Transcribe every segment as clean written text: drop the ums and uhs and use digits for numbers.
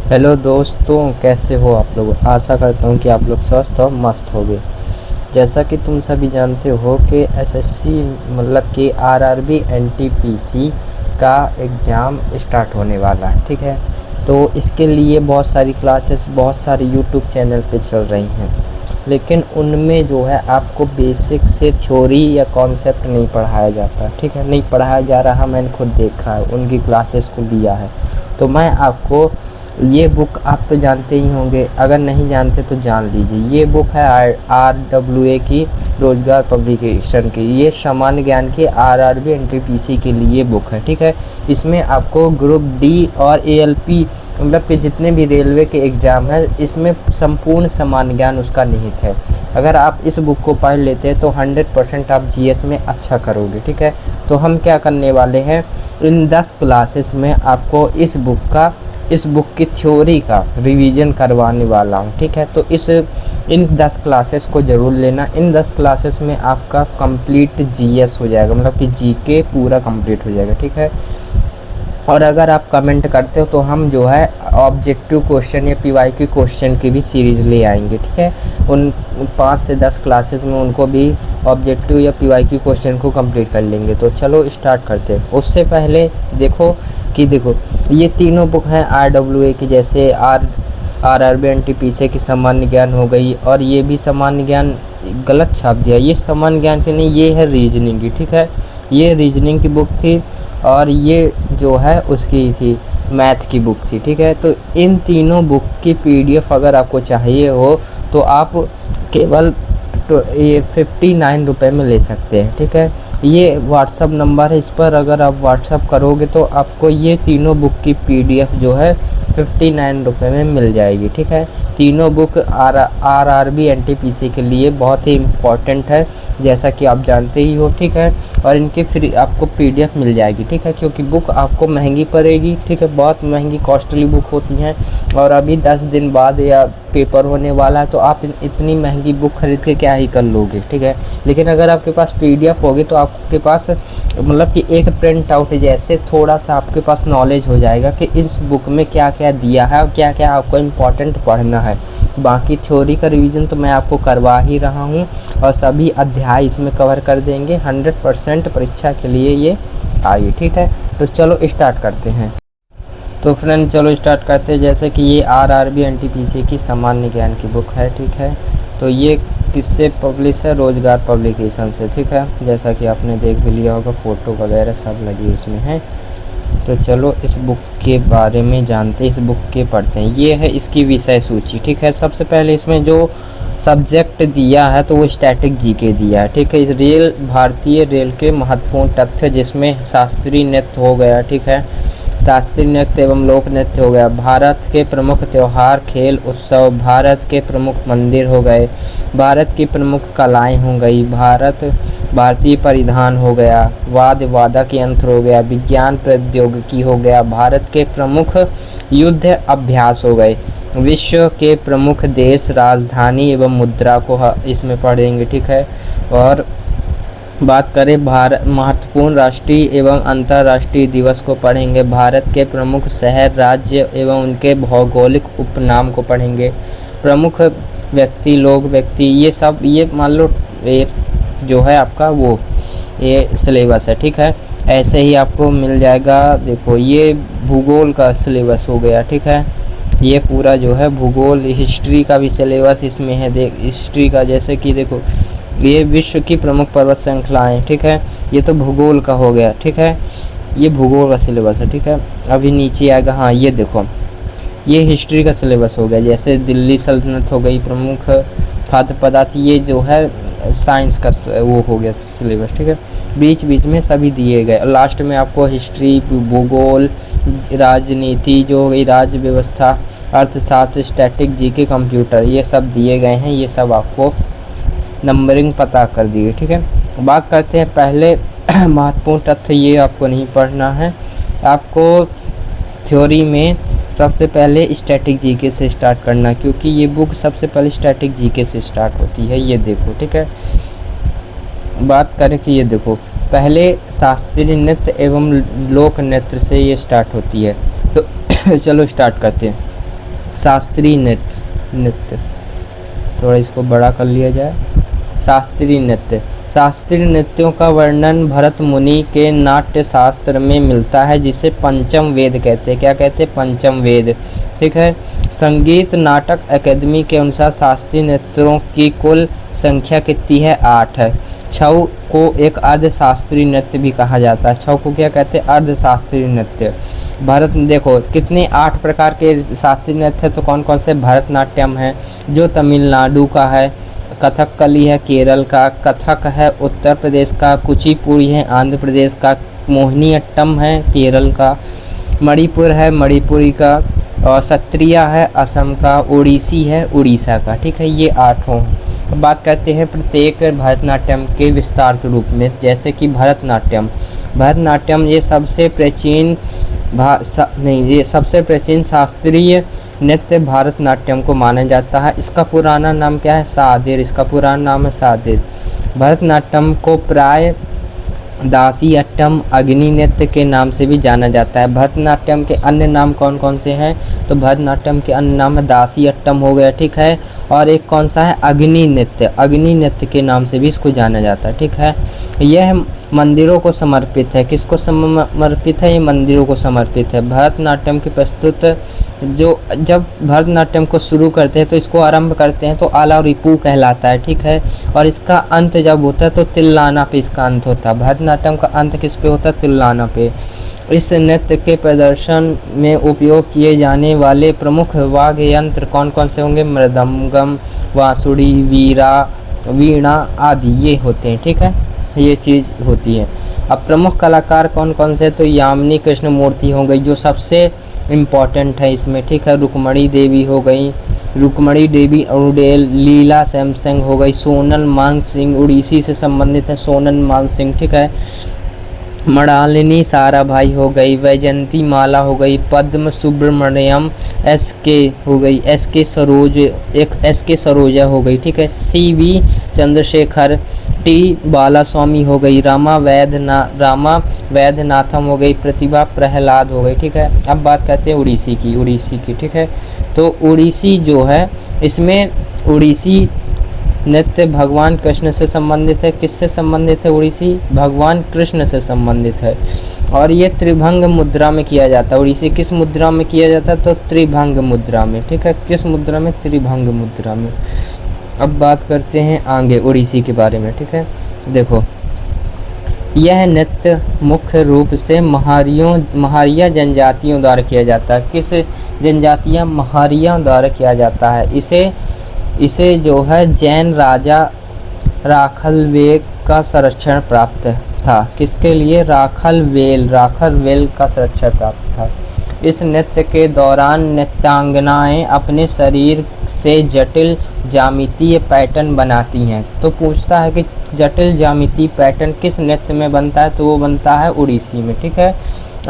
Hello दोस्तों, कैसे हो आप लोग। आशा करता हूँ कि आप लोग स्वस्थ और मस्त होंगे। जैसा कि तुम सभी जानते हो कि एसएससी मतलब कि आरआरबी एनटीपीसी का एग्ज़ाम स्टार्ट होने वाला है, ठीक है। तो इसके लिए बहुत सारी क्लासेस बहुत सारे यूट्यूब चैनल पे चल रही हैं, लेकिन उनमें जो है आपको बेसिक से थ्योरी या कॉन्सेप्ट नहीं पढ़ाया जाता, ठीक है। नहीं पढ़ाया जा रहा, मैंने खुद देखा है, उनकी क्लासेस को लिया है। तो मैं आपको ये बुक, आप तो जानते ही होंगे, अगर नहीं जानते तो जान लीजिए। ये बुक है RWA की, रोजगार पब्लिकेशन की। ये सामान्य ज्ञान की आरआरबी एनटीपीसी के लिए बुक है, ठीक है। इसमें आपको ग्रुप डी और ALP मतलब कि जितने भी रेलवे के एग्ज़ाम है, इसमें संपूर्ण सामान्य ज्ञान उसका निहित है। अगर आप इस बुक को पढ़ लेते हैं तो 100% आप GS में अच्छा करोगे, ठीक है। तो हम क्या करने वाले हैं, इन 10 क्लासेस में आपको इस बुक की थ्योरी का रिवीजन करवाने वाला हूँ, ठीक है। तो इन 10 क्लासेस को ज़रूर लेना। इन 10 क्लासेस में आपका कंप्लीट GS हो जाएगा, मतलब कि GK पूरा कंप्लीट हो जाएगा, ठीक है। और अगर आप कमेंट करते हो तो हम जो है ऑब्जेक्टिव क्वेश्चन या PYQ क्वेश्चन की भी सीरीज ले आएंगे, ठीक है। उन 5 से 10 क्लासेस में उनको भी ऑब्जेक्टिव या PYQ क्वेश्चन को कंप्लीट कर लेंगे। तो चलो स्टार्ट करते हैं। उससे पहले देखो ये तीनों बुक हैं RWA की, जैसे RRB एनटीपीसी की सामान्य ज्ञान हो गई, और ये भी सामान्य ज्ञान गलत छाप दिया, ये सामान्य ज्ञान की नहीं, ये है रीजनिंग की, ठीक है। ये रीजनिंग की बुक थी और ये जो है उसकी थी मैथ की बुक थी, ठीक है। तो इन तीनों बुक की PDF अगर आपको चाहिए हो तो आप केवल ये 59 रुपये में ले सकते हैं, ठीक है। ये व्हाट्सअप नंबर है, इस पर अगर आप व्हाट्सअप करोगे तो आपको ये तीनों बुक की PDF जो है 59 रुपये में मिल जाएगी, ठीक है। तीनों बुक RRB एनटीपीसी के लिए बहुत ही इम्पोर्टेंट है, जैसा कि आप जानते ही हो, ठीक है। और इनकी फ्री आपको PDF मिल जाएगी, ठीक है, क्योंकि बुक आपको महंगी पड़ेगी, ठीक है। बहुत महंगी कॉस्टली बुक होती हैं, और अभी 10 दिन बाद या पेपर होने वाला है, तो आप इतनी महंगी बुक खरीद के क्या ही कर लोगे, ठीक है। लेकिन अगर आपके पास PDF होगी तो आपके पास मतलब कि एक प्रिंट आउट जैसे थोड़ा सा आपके पास नॉलेज हो जाएगा कि इस बुक में क्या क्या दिया है और क्या क्या आपको इम्पोर्टेंट पढ़ना है। बाकी थ्योरी का रिवीजन तो मैं आपको करवा ही रहा हूँ, और सभी अध्याय इसमें कवर कर देंगे। 100% परीक्षा के लिए ये आइए, ठीक है। तो चलो स्टार्ट करते हैं। तो फ्रेंड चलो स्टार्ट करते हैं। जैसे कि ये RRB एनटीपीसी की सामान्य ज्ञान की बुक है, ठीक है। तो ये किससे पब्लिश है, रोजगार पब्लिकेशन से, ठीक है। जैसा कि आपने देख भी लिया होगा, फ़ोटो वगैरह सब लगी उसमें है। तो चलो इस बुक के बारे में जानते हैं, इस बुक के पढ़ते हैं। ये है इसकी विषय सूची, ठीक है। सबसे पहले इसमें जो सब्जेक्ट दिया है तो वो स्टैटिक GK दिया है, ठीक है। इस भारतीय रेल के महत्वपूर्ण तथ्य, जिसमें शास्त्रीय नृत्य हो गया, ठीक है। शास्त्रीय नृत्य एवं लोक नृत्य हो गया। भारत के प्रमुख त्योहार, खेल, उत्सव, भारत के प्रमुख मंदिर हो गए, भारत की प्रमुख कलाएं हो गई, भारतीय परिधान हो गया, वाद वादक यंत्र हो गया, विज्ञान प्रौद्योगिकी हो गया, भारत के प्रमुख युद्ध अभ्यास हो गए, विश्व के प्रमुख देश, राजधानी एवं मुद्रा को इसमें पढ़ेंगे, ठीक है। और बात करें महत्वपूर्ण राष्ट्रीय एवं अंतर्राष्ट्रीय दिवस को पढ़ेंगे, भारत के प्रमुख शहर, राज्य एवं उनके भौगोलिक उपनाम को पढ़ेंगे, प्रमुख व्यक्ति, ये सब, ये मान लो ये जो है आपका ये सिलेबस है, ठीक है। ऐसे ही आपको मिल जाएगा। देखो ये भूगोल का सिलेबस हो गया, ठीक है। ये पूरा जो है भूगोल, हिस्ट्री का भी सिलेबस इसमें है। हिस्ट्री का जैसे कि देखो ये विश्व की प्रमुख पर्वत श्रृंखलाएं, ठीक है। ये तो भूगोल का हो गया, ठीक है। ये भूगोल का सिलेबस है, ठीक है। अभी नीचे आएगा, हाँ ये देखो ये हिस्ट्री का सिलेबस हो गया। जैसे दिल्ली सल्तनत हो गई, प्रमुख खाद्य पदार्थ, ये जो है साइंस का वो हो गया सिलेबस, ठीक है। बीच बीच में सभी दिए गए, और लास्ट में आपको हिस्ट्री, भूगोल, राजनीति जो राज्य व्यवस्था, अर्थशास्त्र, स्टैटिक GK, कंप्यूटर, ये सब दिए गए हैं। ये सब आपको नंबरिंग पता कर दिए, ठीक है। बात करते हैं पहले महत्वपूर्ण तथ्य, ये आपको नहीं पढ़ना है। आपको थ्योरी में सबसे पहले स्टैटिक GK से स्टार्ट करना, क्योंकि ये बुक सबसे पहले स्टैटिक GK से स्टार्ट होती है। ये देखो, ठीक है। बात करें कि ये देखो पहले शास्त्रीय नृत्य एवं लोक नृत्य से ये स्टार्ट होती है। तो चलो स्टार्ट करते हैं। शास्त्रीय नृत्य, थोड़ा इसको बड़ा कर लिया जाए। शास्त्रीय नृत्य, शास्त्रीय नृत्यों का वर्णन भरत मुनि के नाट्य शास्त्र में मिलता है, जिसे पंचम वेद कहते हैं। क्या कहते हैं? पंचम वेद। ठीक है। संगीत नाटक अकादमी के अनुसार शास्त्रीय नृत्यों की कुल संख्या कितनी है? 8 है। छऊ को एक अर्ध शास्त्रीय नृत्य भी कहा जाता है। छऊ को क्या कहते हैं? अर्ध शास्त्रीय नृत्य। भारत में देखो कितने 8 प्रकार के शास्त्रीय नृत्य, तो कौन कौन से? भरतनाट्यम है जो तमिलनाडु का है, कथकली है केरल का, कथक है उत्तर प्रदेश का, कुचिपुड़ी है आंध्र प्रदेश का, मोहिनीअट्टम है केरल का, मणिपुर है मणिपुरी का, और सत्रिया है असम का, ओडिसी है उड़ीसा का। ठीक है, ये 8 हों। अब बात करते हैं प्रत्येक भरतनाट्यम के विस्तार के रूप में। जैसे कि भरतनाट्यम, ये सबसे प्राचीन शास्त्रीय नृत्य भरतनाट्यम को माना जाता है। इसका पुराना नाम क्या है? सादेर। इसका पुराना नाम है सादेर। भरतनाट्यम को प्राय दासीअट्टम, अग्नि नृत्य के नाम से भी जाना जाता है। भरतनाट्यम के अन्य नाम कौन कौन से हैं? तो भरतनाट्यम के अन्य नाम है दासीअट्टम हो गया, ठीक है, और एक कौन सा है? अग्नि नृत्य के नाम से भी इसको जाना जाता है। ठीक है, यह मंदिरों को समर्पित है। किसको समर्पित है? ये मंदिरों को समर्पित है। भरतनाट्यम की प्रस्तुत जब भरतनाट्यम को शुरू करते हैं तो इसको आरंभ करते हैं तो आला रिपू कहलाता है। ठीक है, और इसका अंत जब होता है तो तिल्लाना पे इसका अंत होता है। भरतनाट्यम का अंत किस पे होता है? तिल्लाना पे। इस नृत्य के प्रदर्शन में उपयोग किए जाने वाले प्रमुख वाद्य यंत्र कौन कौन से होंगे? मृदंगम, बांसुरी, वीणा आदि ये होते हैं। ठीक है, ये चीज होती है। अब प्रमुख कलाकार कौन कौन से? तो यामिनी कृष्णमूर्ति हो गई जो सबसे इम्पोर्टेंट है इसमें। ठीक है, रुक्मणी देवी हो गई, रुक्मणी देवी अरुडेल, लीला सैमसंग हो गई, सोनल मान सिंह उड़ीसी से संबंधित है, सोनल मान सिंह। ठीक है, मृणालिनी साराभाई हो गई, वैजयंती माला हो गई, पद्म सुब्रमण्यम, एस के सरोजा हो गई। ठीक है, CV चंद्रशेखर, T बालास्वामी हो गई, रामा वैद्यनाथम हो गई, प्रतिभा प्रहलाद हो गई। ठीक है, अब बात करते हैं उड़ीसी की। ठीक है, तो उड़ीसी जो है इसमें उड़ीसी नृत्य भगवान कृष्ण से संबंधित है। किससे संबंधित है? उड़ीसी भगवान कृष्ण से संबंधित है, और ये त्रिभंग मुद्रा में किया जाता है। उड़ीसी किस मुद्रा में किया जाता है? तो त्रिभंग मुद्रा में। ठीक है, किस मुद्रा में? त्रिभंग मुद्रा में। अब बात करते हैं आगे उड़ीसी के बारे में। ठीक है, देखो यह नृत्य मुख्य रूप से महारिया जनजातियों द्वारा किया जाता है। किस जनजातियां? महारिया द्वारा किया जाता है। इसे जो है जैन राजा राखलवेल का संरक्षण प्राप्त था। किसके लिए? राखलवेल का संरक्षण प्राप्त था। इस नृत्य के दौरान नृत्यांगनाएं अपने शरीर से जटिल ज्यामितीय पैटर्न बनाती हैं। तो पूछता है कि जटिल ज्यामितीय पैटर्न किस नृत्य में बनता है? तो वो बनता है उड़ीसी में। ठीक है,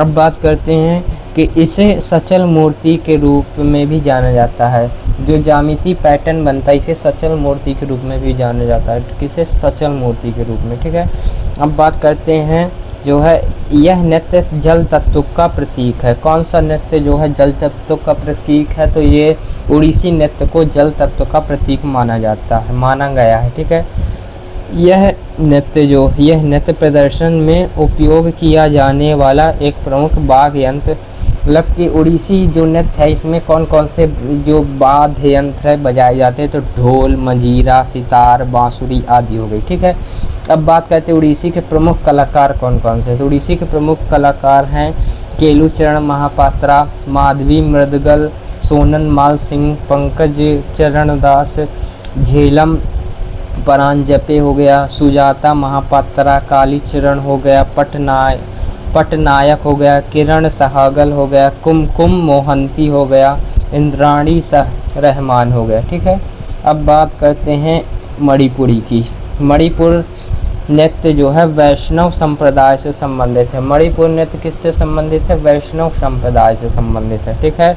अब बात करते हैं कि इसे सचल मूर्ति के रूप में भी जाना जाता है। जो ज्यामितीय पैटर्न बनता है इसे सचल मूर्ति के रूप में भी जाना जाता है। किसे? सचल मूर्ति के रूप में। ठीक है, अब बात करते हैं जो है यह नृत्य जल तत्व का प्रतीक है। कौन सा नृत्य जो है जल तत्व का प्रतीक है? तो ये उड़ीसी नृत्य को जल तत्व का प्रतीक माना गया है। ठीक है, यह नृत्य प्रदर्शन में उपयोग किया जाने वाला एक प्रमुख वाद्य यंत्र, मतलब कि उड़ीसी जो नृत्य है इसमें कौन कौन से जो वाद्य यंत्र है बजाए जाते हैं? तो ढोल, मंजीरा, सितार, बांसुरी आदि हो गई। ठीक है, अब बात करते हैं उड़ीसी के प्रमुख कलाकार कौन कौन से? तो उड़ीसी के प्रमुख कलाकार हैं केलुचरण महापात्रा, माधवी मृदगल, सोनन माल सिंह, पंकज चरण दास, झेलम परांजपे हो गया, सुजाता महापात्रा, कालीचरण हो गया, पटनायक हो गया, किरण सहगल हो गया, कुमकुम मोहंती हो गया, इंद्राणी रहमान हो गया। ठीक है, अब बात करते हैं मणिपुरी की। मणिपुर नृत्य जो है वैष्णव संप्रदाय से संबंधित है। मणिपुर नृत्य किससे संबंधित है? वैष्णव संप्रदाय से संबंधित है। ठीक है,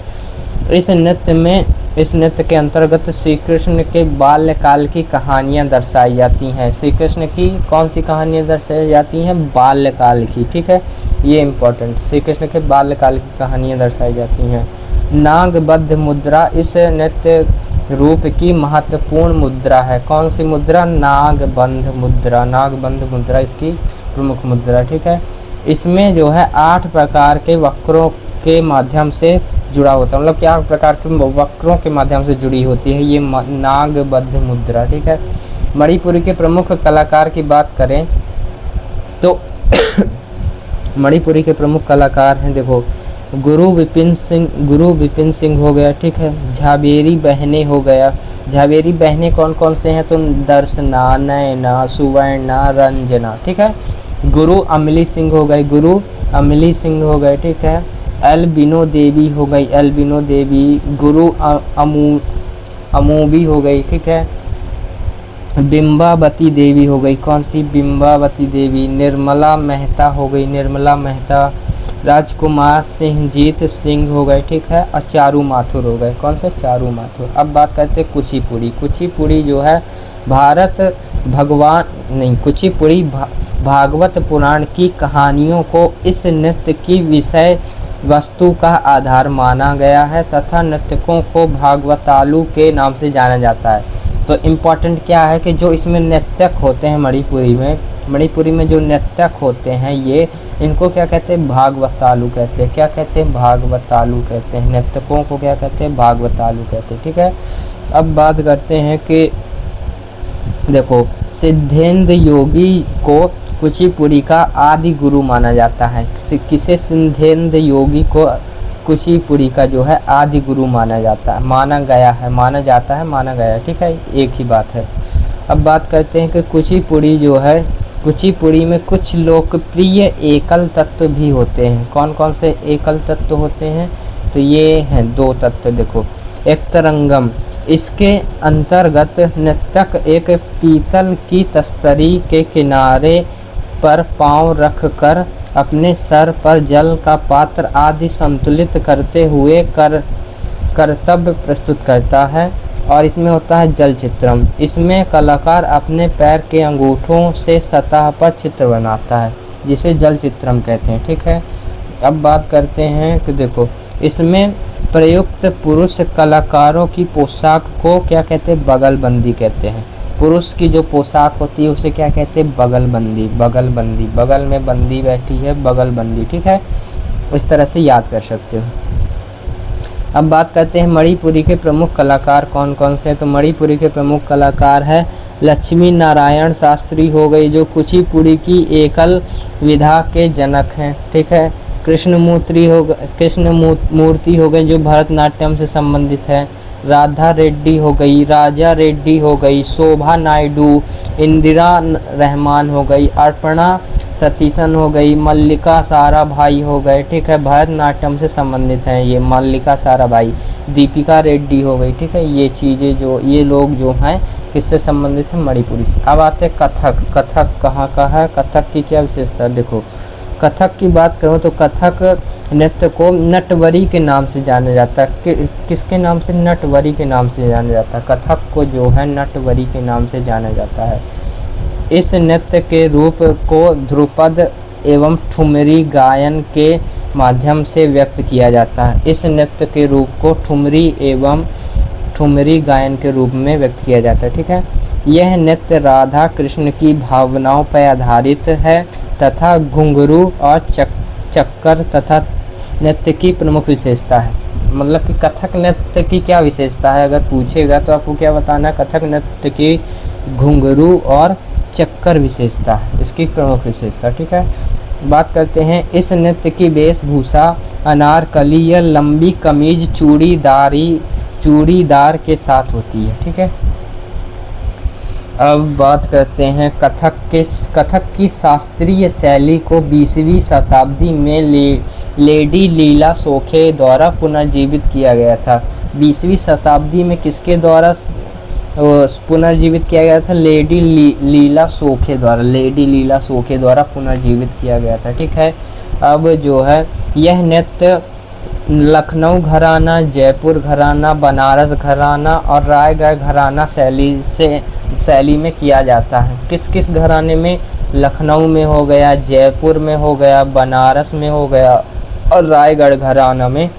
इस नृत्य के अंतर्गत श्री कृष्ण के बाल्यकाल की कहानियां दर्शाई जाती हैं। श्री कृष्ण की कौन सी कहानियां दर्शाई जाती हैं? बाल्यकाल की। ठीक है, ये इम्पोर्टेंट, श्री कृष्ण के बाल्यकाल की कहानियां दर्शाई जाती हैं। नागबद्ध मुद्रा इस नृत्य रूप की महत्वपूर्ण मुद्रा है। कौन सी मुद्रा? नागबंध मुद्रा। नागबंध मुद्रा इसकी प्रमुख मुद्रा, ठीक है। इसमें जो है 8 प्रकार के वक्रों के माध्यम से जुड़ा होता है, मतलब कि 8 प्रकार के वक्रों के माध्यम से जुड़ी होती है ये नागबद्ध मुद्रा, ठीक है। मणिपुरी के प्रमुख कलाकार की बात करें तो मणिपुरी के प्रमुख कलाकार हैं, देखो गुरु विपिन सिंह हो गया, ठीक है। झावेरी बहने हो गया। झावेरी बहने कौन कौन से हैं? तो दर्शना, नयना, सुवर्णा, रंजना, ठीक है। गुरु अमली सिंह हो गए, ठीक है। अल्बिनो देवी हो गई, अल्बिनो देवी। गुरु अमूबी हो गई, ठीक है। बिंबावती देवी हो गई, कौन सी? बिंबावती देवी। निर्मला मेहता हो गई, निर्मला मेहता। राजकुमार सिंहजीत सिंह हो गए, ठीक है। और चारू माथुर हो गए, कौन से? चारू माथुर। अब बात करते हैं कुचिपुड़ी। कुचिपुड़ी जो है कुचिपुड़ी भागवत पुराण की कहानियों को इस नृत्य की विषय वस्तु का आधार माना गया है तथा नर्तकों को भागवतालु के नाम से जाना जाता है। तो इम्पोर्टेंट क्या है कि जो इसमें नर्तक होते हैं मणिपुरी में जो नर्तक होते हैं ये इनको क्या कहते हैं? भागवतालु कहते हैं। क्या कहते हैं? भागवतालु कहते हैं। नर्तकों को क्या कहते हैं? भागवतालु कहते हैं, ठीक है। अब बात करते हैं कि देखो सिद्धेंद्र योगी को कुचिपुड़ी का आदि गुरु माना जाता है। किसे? सिद्धेंद्र योगी को कुचिपुड़ी का जो है आदि गुरु माना जाता है, माना गया है, ठीक है, एक ही बात है। अब बात करते हैं कि कुचिपुड़ी जो है कुचिपुड़ी में कुछ लोकप्रिय एकल तत्व भी होते हैं। कौन कौन से एकल तत्व होते हैं? तो ये हैं 2 तत्व, देखो। एक तरंगम, इसके अंतर्गत नर्तक एक पीतल की तस्तरी के किनारे पर पांव रखकर अपने सर पर जल का पात्र आदि संतुलित करते हुए कर्तव्य प्रस्तुत करता है। और इसमें होता है जल चित्रम। इसमें कलाकार अपने पैर के अंगूठों से सतह पर चित्र बनाता है, जिसे जल चित्रम कहते हैं, ठीक है। अब बात करते हैं कि देखो इसमें प्रयुक्त पुरुष कलाकारों की पोशाक को क्या कहते हैं? बगलबंदी कहते हैं। पुरुष की जो पोशाक होती है उसे क्या कहते हैं? बगलबंदी। बगल में बंदी बैठी है, बगलबंदी, ठीक है। इस तरह से याद कर सकते हो। अब बात करते हैं मणिपुरी के प्रमुख कलाकार कौन कौन से। तो मणिपुरी के प्रमुख कलाकार है लक्ष्मी नारायण शास्त्री हो गई, जो कुचिपुड़ी की एकल विधा के जनक हैं, ठीक है। कृष्णमूर्ति हो गए जो भरतनाट्यम से संबंधित है। राधा रेड्डी हो गई, राजा रेड्डी हो गई, शोभा नायडू, इंदिरा रहमान हो गई, अर्पणा सतीशन हो गई, मल्लिका साराभाई हो गए, ठीक है, भरतनाट्यम से संबंधित हैं ये मल्लिका साराभाई। दीपिका रेड्डी हो गई, ठीक है। ये चीज़ें जो ये लोग जो हैं किससे संबंधित है? मणिपुरी। अब आते कथक। कथक कहाँ का है? कथक की क्या विशेषता? देखो कथक की बात करूँ तो कथक नृत्य को नटवरी के नाम से जाना जाता है। किसके नाम से? नटवरी के नाम से जाना जाता है। कथक को जो है नटवरी के नाम से जाना जाता है। इस नृत्य के रूप को ध्रुपद एवं ठुमरी गायन के माध्यम से व्यक्त किया जाता है। इस नृत्य के रूप को ठुमरी एवं ठुमरी गायन के रूप में व्यक्त किया जाता है, ठीक है। यह नृत्य राधा कृष्ण की भावनाओं पर आधारित है तथा घुंघरू और चक्कर तथा नृत्य की प्रमुख विशेषता है। मतलब कि कथक नृत्य की क्या विशेषता है अगर पूछेगा तो आपको क्या बताना? कथक नृत्य की घुंघरू और चक्कर विशेषता है, इसकी प्रमुख विशेषता, ठीक है। बात करते हैं इस नृत्य की वेशभूषा अनारकली या लंबी कमीज चूड़ीदार के साथ होती है, ठीक है। अब बात करते हैं कथक की शास्त्रीय शैली को 20वीं शताब्दी में लेडी लीला सोखे द्वारा पुनर्जीवित किया गया था। 20वीं शताब्दी में किसके द्वारा पुनर्जीवित किया गया था? लेडी लीला सोखे द्वारा पुनर्जीवित किया गया था, ठीक है। अब जो है यह नृत्य लखनऊ घराना, जयपुर घराना, बनारस घराना और रायगढ़ घराना शैली में किया जाता है। किस किस घराने में? लखनऊ में हो गया, जयपुर में हो गया, बनारस में हो गया और रायगढ़ घराना में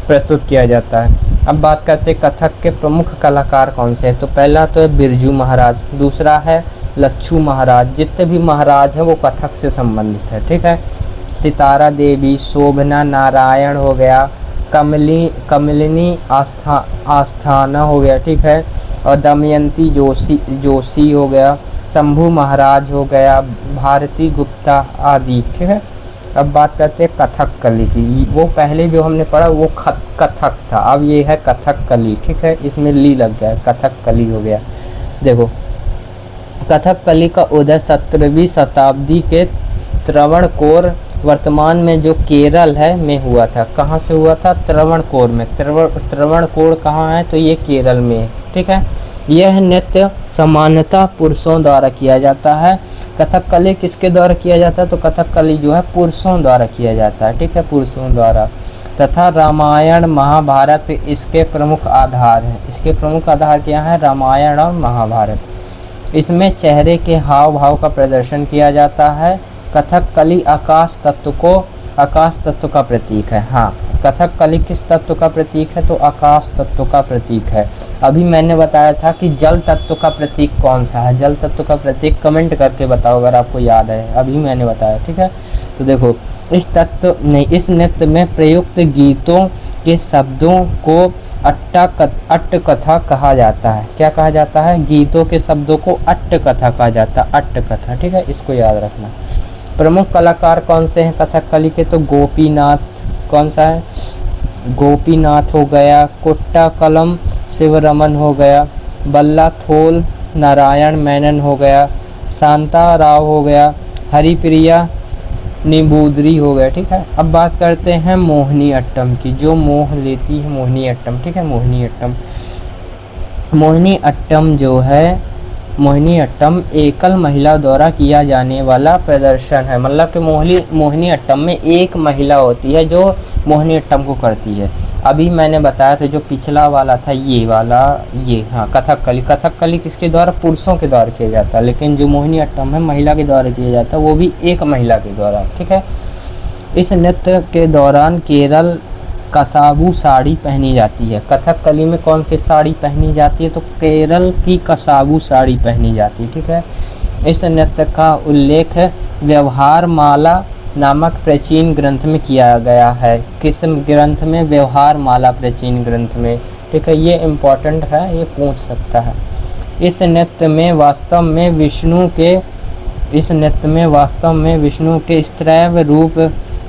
प्रस्तुत किया जाता है। अब बात करते हैं कथक के प्रमुख कलाकार कौन से हैं। तो पहला तो है बिरजू महाराज, दूसरा है लच्छू महाराज। जितने भी महाराज हैं वो कथक से संबंधित है, ठीक है। सितारा देवी, शोभना नारायण हो गया, कमलिनी आस्थाना हो गया, ठीक है, और दमयंती जोशी हो गया, शंभू महाराज हो गया, भारती गुप्ता आदि, ठीक है। अब बात करते हैं कथकली की। वो पहले जो हमने पढ़ा वो कथक था, अब ये है कथकली, ठीक है, इसमें ली लग गया, कथकली हो गया। देखो कथकली का उदय 17वीं शताब्दी के त्रावणकोर, वर्तमान में जो केरल है, में हुआ था। कहाँ से हुआ था? त्रावणकोर में। त्रावणकोर कहाँ है? तो ये केरल में है, ठीक है। यह नृत्य सामान्यतः पुरुषों द्वारा किया जाता है। कथकली किसके द्वारा किया जाता है? तो कथकली जो है पुरुषों द्वारा किया जाता है, ठीक है, पुरुषों द्वारा। तथा रामायण महाभारत इसके प्रमुख आधार है। इसके प्रमुख आधार क्या है? रामायण और महाभारत। इसमें चेहरे के हाव भाव का प्रदर्शन किया जाता है। कथकली आकाश तत्व का प्रतीक है। हाँ, कथकली किस तत्व का प्रतीक है? तो आकाश तत्व का प्रतीक है। अभी मैंने बताया था कि जल तत्व का प्रतीक कौन सा है। जल तत्व का प्रतीक कमेंट करके बताओ अगर आपको याद है, अभी मैंने बताया, ठीक है। तो देखो इस नृत्य में प्रयुक्त गीतों के शब्दों को अट्टकथा कहा जाता है। क्या कहा जाता है? गीतों के शब्दों को अट्टकथा कहा जाता है, अट्टकथा, ठीक है, इसको याद रखना। प्रमुख कलाकार कौन से हैं कथकली के? तो गोपीनाथ, कौन सा है? गोपीनाथ हो गया, कुट्टाकलम शिवरमन हो गया, बल्ला थोल नारायण मेनन हो गया, शांता राव हो गया, हरिप्रिया निबूदरी हो गया, ठीक है। अब बात करते हैं मोहिनी अट्टम की, जो मोह लेती है, मोहिनी अट्टम, ठीक है, मोहिनी अट्टम। मोहिनी अट्टम जो है, मोहिनी अट्टम एकल महिला द्वारा किया जाने वाला प्रदर्शन है। मतलब कि मोहिनी अट्टम में एक महिला होती है जो मोहिनी अट्टम को करती है। अभी मैंने बताया था जो पिछला वाला था ये वाला, ये हाँ कथकली किसके द्वारा? पुरुषों के द्वारा किया जाता है, लेकिन जो मोहिनी अट्टम है महिला के द्वारा किया जाता है, वो भी एक महिला के द्वारा, ठीक है। इस नृत्य के दौरान केरल कसाबू साड़ी पहनी जाती है। कथकली में कौन सी साड़ी पहनी जाती है? तो केरल की कसाबू साड़ी पहनी जाती है, ठीक है। इस नृत्य का उल्लेख व्यवहार माला नामक प्राचीन ग्रंथ में किया गया है। किस ग्रंथ में? व्यवहार माला प्राचीन ग्रंथ में, ठीक है, ये इम्पोर्टेंट है, ये पूछ सकता है। इस नृत्य में वास्तव में विष्णु के स्त्रैव रूप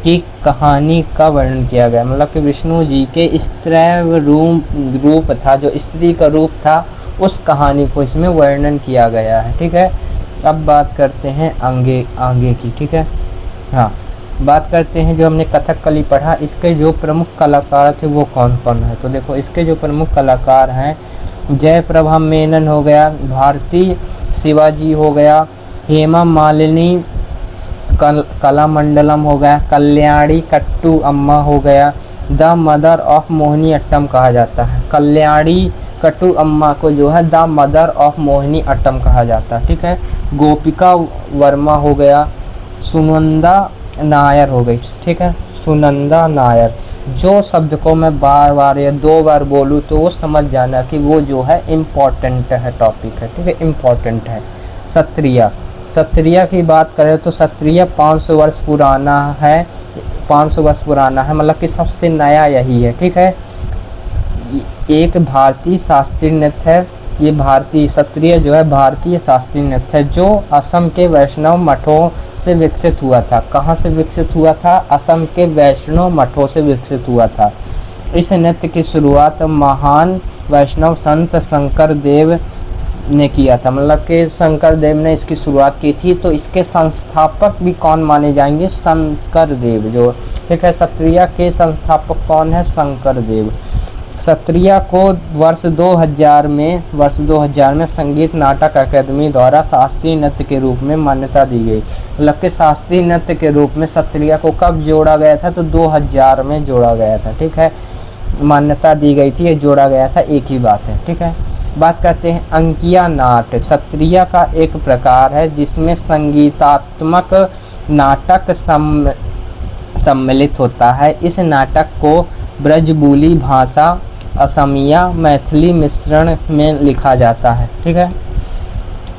की कहानी का वर्णन किया गया। मतलब कि विष्णु जी के स्त्रैव रूप था, जो स्त्री का रूप था, उस कहानी को इसमें वर्णन किया गया है, ठीक है। अब बात करते हैं आगे की, ठीक है। हाँ, बात करते हैं जो हमने कथकली पढ़ा, इसके जो प्रमुख कलाकार थे वो कौन कौन है। तो देखो इसके जो प्रमुख कलाकार हैं, जयप्रभा मेनन हो गया, भारती शिवाजी हो गया, हेमा मालिनी कलामंडलम हो गया, कल्याणी कट्टू अम्मा हो गया। The mother of Mohini Attam कहा जाता है। कल्याणी कट्टू अम्मा को जो है the mother of Mohini Attam कहा जाता है, ठीक है। गोपिका वर्मा हो गया, सुनंदा नायर हो गई, ठीक है, सुनंदा नायर। जो शब्द को मैं बार बार या 2 बार बोलूँ तो वो समझ जाना कि वो जो है इम्पोर्टेंट है, टॉपिक है, ठीक है, इम्पोर्टेंट है। क्षत्रिय की बात करें तो क्षत्रिय 500 वर्ष पुराना है, 500 वर्ष पुराना है, मतलब कि सबसे नया यही है, ठीक है। एक भारतीय शास्त्रीय नृत्य है, ये भारतीय क्षत्रिय जो है भारतीय शास्त्रीय नृत्य है, जो असम के वैष्णव मठों से विकसित हुआ था। कहाँ से विकसित हुआ था? असम के वैष्णव मठों से विकसित हुआ था। इस नृत्य की शुरुआत महान वैष्णव संत शंकर देव ने किया था। मतलब कि शंकर देव ने इसकी शुरुआत की थी। तो इसके संस्थापक भी कौन माने जाएंगे? शंकर देव, जो, ठीक है। क्षत्रिय के संस्थापक कौन है? शंकर देव। क्षत्रिय को वर्ष 2000 में संगीत नाटक अकादमी द्वारा शास्त्रीय नृत्य के रूप में मान्यता दी गई। मतलब कि शास्त्रीय नृत्य के रूप में क्षत्रिय को कब जोड़ा गया था? तो 2000 में जोड़ा गया था, ठीक है, मान्यता दी गई थी, ये जोड़ा गया था, एक ही बात है, ठीक है। बात करते हैं अंकिया नाट्य। क्षत्रिय का एक प्रकार है जिसमें संगीतात्मक नाटक सम्मिलित होता है। इस नाटक को ब्रजबुली भाषा, असमिया, मैथिली मिश्रण में लिखा जाता है। ठीक है,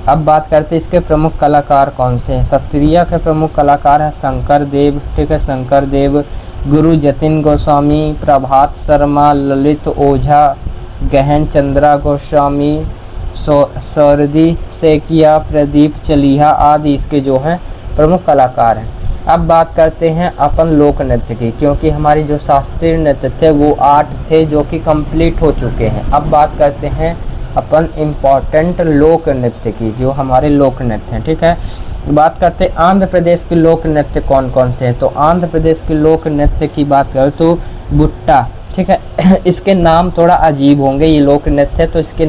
अब बात करते हैं इसके प्रमुख कलाकार कौन से हैं। सत्रिया के प्रमुख कलाकार है शंकर देव। ठीक है, शंकर देव, गुरु जतिन गोस्वामी, प्रभात शर्मा, ललित ओझा, गहन चंद्रा गोस्वामी, सौरदी सेकिया, प्रदीप चलिहा आदि इसके जो हैं प्रमुख कलाकार हैं। अब बात करते हैं अपन लोक नृत्य की, क्योंकि हमारी जो शास्त्रीय नृत्य थे वो 8 थे जो कि कंप्लीट हो चुके हैं। अब बात करते हैं अपन इम्पोर्टेंट लोक नृत्य की, जो हमारे लोक नृत्य हैं। ठीक है, बात करते हैं आंध्र प्रदेश के लोक नृत्य कौन कौन से हैं। तो आंध्र प्रदेश के लोक नृत्य की बात करें तो बुट्टा। ठीक है, इसके नाम थोड़ा अजीब होंगे, ये लोक नृत्य है तो इसके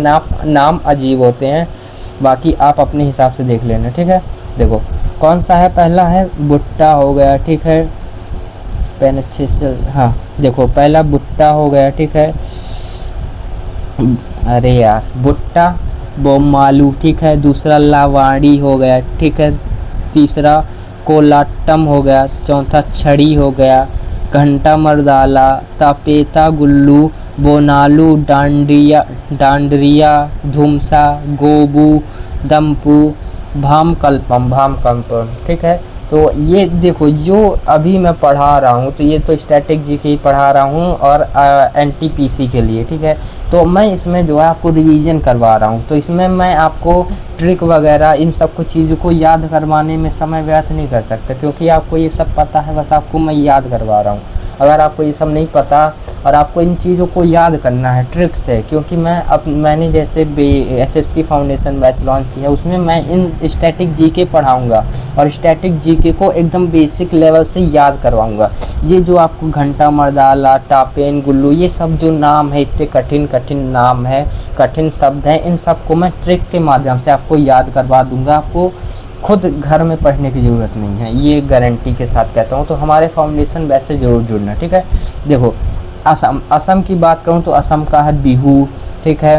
नाम अजीब होते हैं, बाकी आप अपने हिसाब से देख लेना। ठीक है, देखो कौन सा है, पहला है बुट्टा हो गया। ठीक है, पेन अच्छे से, हाँ देखो पहला बुट्टा हो गया। ठीक है, अरे यार बुट्टा बोमालू। ठीक है, दूसरा लावाड़ी हो गया। ठीक है, तीसरा कोलाट्टम हो गया, चौथा छड़ी हो गया, घंटा मर्दाला, तापेता गुल्लू, बोनालू, डांडरिया, धुमसा, गोबू, दम्पू, भामकल्पम। ठीक है, तो ये देखो जो अभी मैं पढ़ा रहा हूँ तो ये तो स्टैटिक जी के ही पढ़ा रहा हूँ और एनटीपीसी के लिए। ठीक है, तो मैं इसमें जो है आपको रिवीजन करवा रहा हूँ, तो इसमें मैं आपको ट्रिक वगैरह इन सब कुछ चीज़ों को याद करवाने में समय व्यर्थ नहीं कर सकता, क्योंकि आपको ये सब पता है, बस आपको मैं याद करवा रहा हूँ। अगर आपको ये सब नहीं पता और आपको इन चीज़ों को याद करना है ट्रिक से, क्योंकि मैंने जैसे एसएससी फाउंडेशन बैच लॉन्च किया है, उसमें मैं इन स्टैटिक जीके पढ़ाऊंगा और स्टैटिक जीके को एकदम बेसिक लेवल से याद करवाऊंगा। ये जो आपको घंटा मर्दाला, टापेन, गुल्लू, ये सब जो नाम है, इतने कठिन नाम है, कठिन शब्द हैं, इन सबको मैं ट्रिक के माध्यम से आपको याद करवा दूंगा। आपको खुद घर में पढ़ने की ज़रूरत नहीं है, ये गारंटी के साथ कहता हूँ। तो हमारे फाउंडेशन बैच से जरूर जुड़ना। ठीक है, देखो असम की बात करूँ तो असम का है बिहू। ठीक है,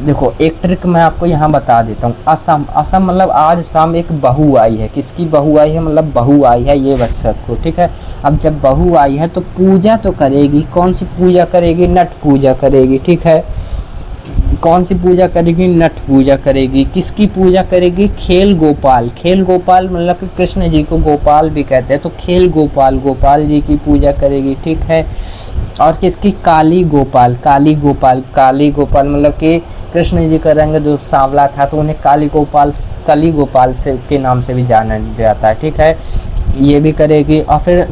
देखो एक ट्रिक मैं आपको यहाँ बता देता हूँ। असम मतलब आज शाम एक बहू आई है। किसकी बहू आई है, मतलब बहू आई है, ये बच्चा को। ठीक है, अब जब बहू आई है तो पूजा तो करेगी। कौन सी पूजा करेगी, नट पूजा करेगी। ठीक है, कौन सी पूजा करेगी, नट पूजा करेगी। किसकी पूजा करेगी, खेल गोपाल। खेल गोपाल मतलब कि कृष्ण जी को गोपाल भी कहते हैं, तो खेल गोपाल जी की पूजा करेगी। ठीक है, और किसकी, काली गोपाल मतलब कि कृष्ण जी का रंग जो सांवला था तो उन्हें काली गोपाल से के नाम से भी जाना जाता है। ठीक है, ये भी करेगी। और फिर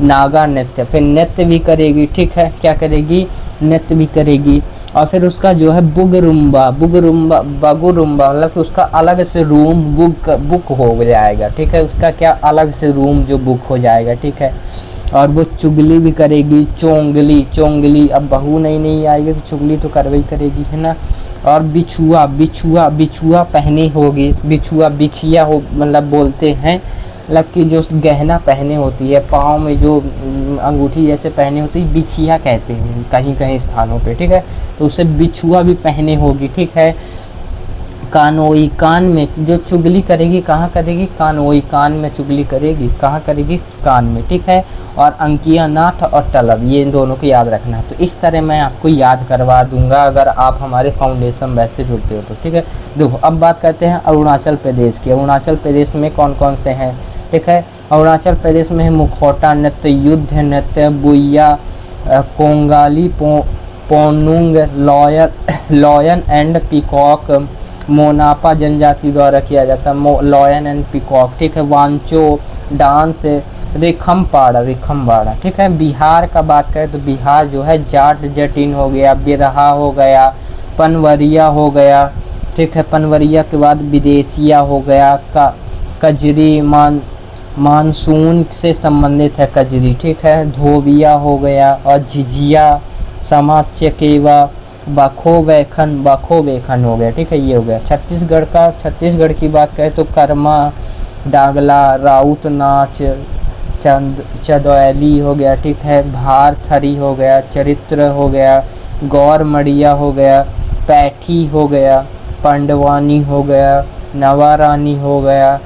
नागा नृत्य, फिर नृत्य भी करेगी। ठीक है, क्या करेगी, नृत्य भी करेगी। और फिर उसका जो है बगुरुम्बा मतलब कि उसका अलग से रूम बुक हो जाएगा। ठीक है, उसका क्या अलग से रूम जो बुक हो जाएगा। ठीक है, और वो चुगली भी करेगी। चोंगली अब बहू नहीं आएगी तो चुगली तो करवे ही करेगी, है ना। और बिछुआ पहनी होगी। बिछिया हो मतलब बोलते हैं, मतलब कि जो गहना पहने होती है, पाँव में जो अंगूठी जैसे पहने होती है, बिछिया कहते हैं कहीं स्थानों पे। ठीक है, तो उसे बिछुआ भी पहने होगी। ठीक है, कानोई, कान में जो चुगली करेगी, कहाँ करेगी, कानोई, कान में चुगली करेगी, कहाँ करेगी, कान में। ठीक है, और अंकिया नाथ और तलब, ये इन दोनों को याद रखना है। तो इस तरह मैं आपको याद करवा दूंगा अगर आप हमारे फाउंडेशन बैच से जुड़ते हो तो। ठीक है, देखो अब बात करते हैं अरुणाचल प्रदेश की। अरुणाचल प्रदेश में कौन कौन से हैं। ठीक है, अरुणाचल प्रदेश में है मुखौटा नृत्य, युद्ध नृत्य, Buiya, Kongali, Ponung, lion and peacock, Monpa जनजाति द्वारा किया जाता है, लॉयन एंड पीकॉक। ठीक है, वांचो डांस, रिखमबाड़ा। ठीक है, बिहार का बात करें तो बिहार जो है जाट जटिन हो गया, बिरहा हो गया, पनवरिया हो गया। ठीक है, पनवरिया के बाद विदेशिया हो गया, कजरी मानसून से संबंधित है कजरी। ठीक है, धोबिया हो गया और झिझिया, समाच्यकेवा, बखो वेखन हो गया। ठीक है, ये हो गया। छत्तीसगढ़ की बात करें तो कर्मा, डागला, राउत नाच, चंदौली हो गया। ठीक है, भार थरी हो गया, चरित्र हो गया, गौर मड़िया हो गया, पैठी हो गया, पंडवानी हो गया, नवारानी हो गया,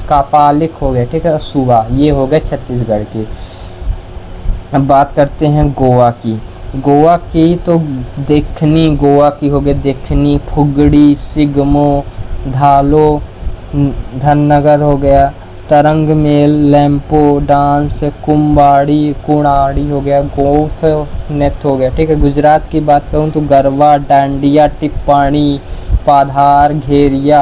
कापालिक हो गया। ठीक है, सुबा, ये हो गए छत्तीसगढ़ की। अब बात करते हैं गोवा की। गोवा की तो देखनी, गोवा की हो गई देखनी, फुगड़ी, सिगमो, धालो, धननगर हो गया, तरंग मेल, लैम्पो डांस, कुम्बाड़ी, कुणाड़ी हो गया, गोफ नृत्य हो गया। ठीक है, गुजरात की बात करूँ तो गरबा, डांडिया, टिप्पाणी, पाधार, घेरिया,